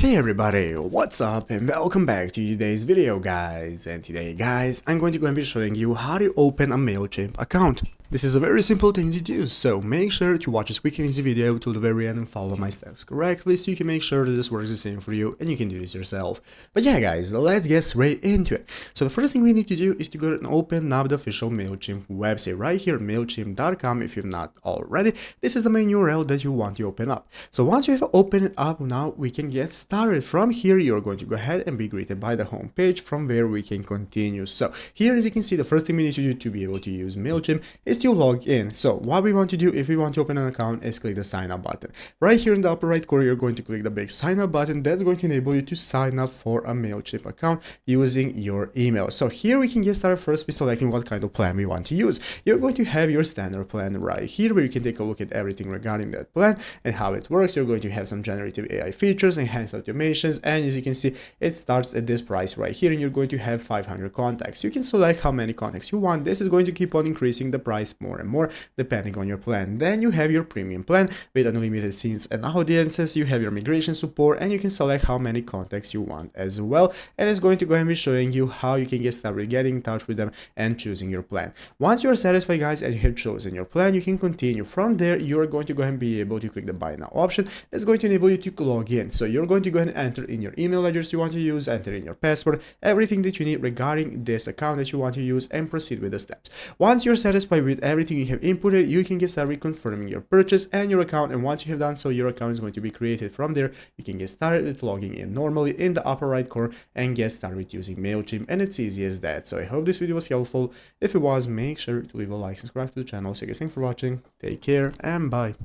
Hey everybody, what's up and welcome back to today's video guys. And today guys, I'm going to be showing you how to open a Mailchimp account. This is a very simple thing to do, so make sure to watch this quick and easy video till the very end and follow my steps correctly so you can make sure that this works the same for you and you can do this yourself. But yeah guys, let's get straight into it. So the first thing we need to do is to go and open up the official Mailchimp website right here, mailchimp.com. If you've not already, this is the main URL that you want to open up. So once you have opened it up, now we can get started. From here, you're going to go ahead and be greeted by the home page from where we can continue. So here, as you can see, the first thing we need to do to be able to use Mailchimp is to log in. So what we want to do if we want to open an account is click the sign up button. Right here in the upper right corner, you're going to click the big sign up button. That's going to enable you to sign up for a Mailchimp account using your email. So here we can get started first by selecting what kind of plan we want to use. You're going to have your standard plan right here where you can take a look at everything regarding that plan and how it works. You're going to have some generative AI features, enhanced automations, and as you can see, it starts at this price right here and you're going to have 500 contacts. You can select how many contacts you want. This is going to keep on increasing the price more and more depending on your plan. Then you have your premium plan with unlimited scenes and audiences. You have your migration support and you can select how many contacts you want as well, and it's going to go ahead and be showing you how you can get started getting in touch with them and choosing your plan. Once you're satisfied guys and you have chosen your plan, you can continue. From there, you're going to go ahead and be able to click the buy now option. That's going to enable you to log in. So you're going to go ahead and enter in your email address you want to use, enter in your password, everything that you need regarding this account that you want to use, and proceed with the steps. Once you're satisfied with everything you have inputted, you can get started confirming your purchase and your account, and once you have done so, your account is going to be created. From there, you can get started with logging in normally in the upper right corner and get started with using Mailchimp, and it's easy as that. So I hope this video was helpful. If it was, make sure to leave a like, subscribe to the channel. So guys, thanks for watching, take care, and bye.